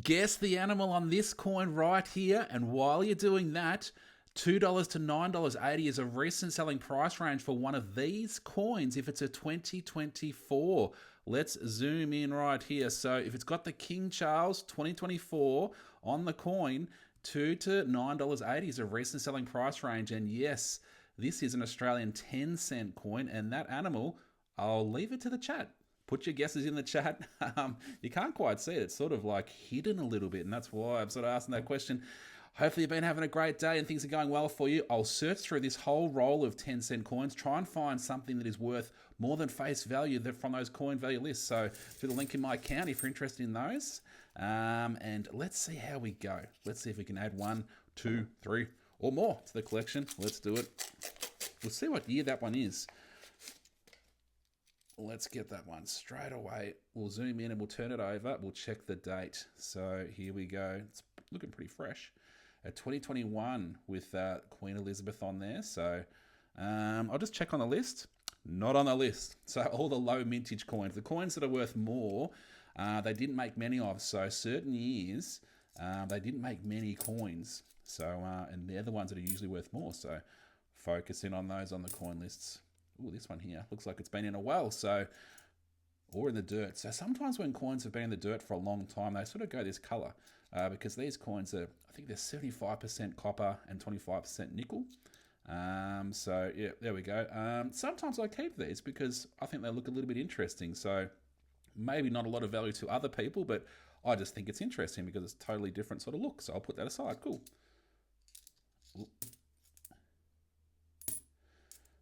guess the animal on this coin right here. And while you're doing that, $2 to $9.80 is a recent selling price range for one of these coins if it's a 2024. Let's zoom in right here. So if it's got the King Charles 2024 on the coin, $2 to $9.80 is a recent selling price range. And yes, this is an Australian 10-cent coin, and that animal, I'll leave it to the chat. Put your guesses in the chat. You can't quite see it. It's sort of like hidden a little bit, and that's why I'm sort of asking that question. Hopefully you've been having a great day and things are going well for you. I'll search through this whole roll of 10-cent coins, try and find something that is worth more than face value from those coin value lists. So through the link in my account if you're interested in those. And let's see how we go. Let's see if we can add 1, 2, 3 or more to the collection. Let's do it. We'll see what year that one is. Let's get that one straight away. We'll zoom in and we'll turn it over. We'll check the date. So here we go. It's looking pretty fresh. 2021 with Queen Elizabeth on there. So I'll just check on the list. Not on the list. So all the low mintage coins, the coins that are worth more, they didn't make many of. So certain years, they didn't make many coins. So and they're the ones that are usually worth more. So focus in on those on the coin lists. Ooh, this one here looks like it's been in a well. So or in the dirt. So sometimes when coins have been in the dirt for a long time, they sort of go this color. Because these coins are, I think they're 75% copper and 25% nickel. So yeah, there we go. Sometimes I keep these because I think they look a little bit interesting. So maybe not a lot of value to other people, but I just think it's interesting because it's a totally different sort of look. So I'll put that aside. Cool. Ooh.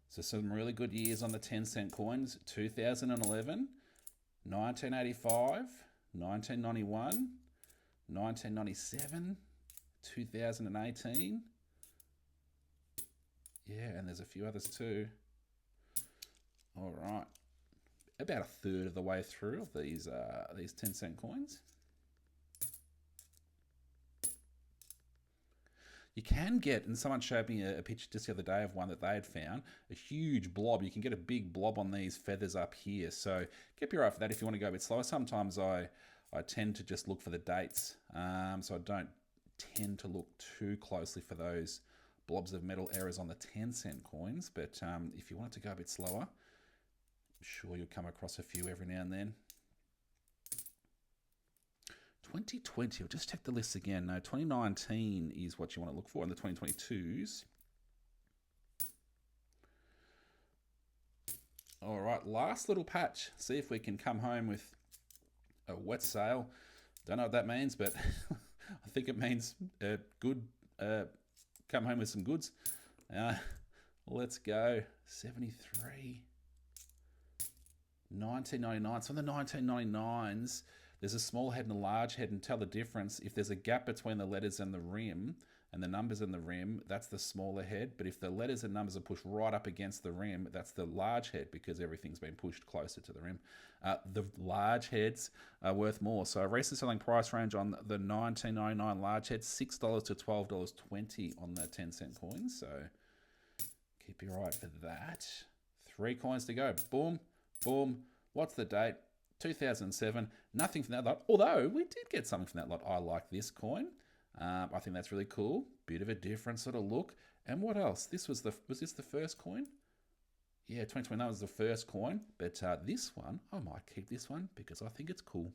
So some really good years on the 10-cent coins. 2011, 1985, 1991, 1997, 2018. Yeah, and there's a few others too. All right. About a third of the way through of these 10-cent coins. You can get, and someone showed me a picture just the other day of one that they had found, a huge blob. You can get a big blob on these feathers up here. So keep your eye for that if you want to go a bit slower. Sometimes I tend to just look for the dates. So I don't tend to look too closely for those blobs of metal errors on the 10-cent coins. But if you want it to go a bit slower, I'm sure you'll come across a few every now and then. 2020, I'll just check the list again. No, 2019 is what you want to look for in the 2022s. All right, last little patch. See if we can come home with a wet sail. Don't know what that means, but I think it means good. Come home with some goods. Let's go. 73. 1999. So on the 1999s, there's a small head and a large head, and tell the difference. If there's a gap between the letters and the rim, and the numbers in the rim, that's the smaller head. But if the letters and numbers are pushed right up against the rim, that's the large head because everything's been pushed closer to the rim. The large heads are worth more. So a recent selling price range on the 1999 large head, $6 to $12.20 on the 10-cent coins. So keep your eye for that. 3 coins to go. Boom, boom. What's the date? 2007. Nothing from that lot. Although we did get something from that lot. I like this coin. I think that's really cool. Bit of a different sort of look. And what else? Was this the first coin? Yeah, 2020, that was the first coin. But this one, I might keep this one because I think it's cool.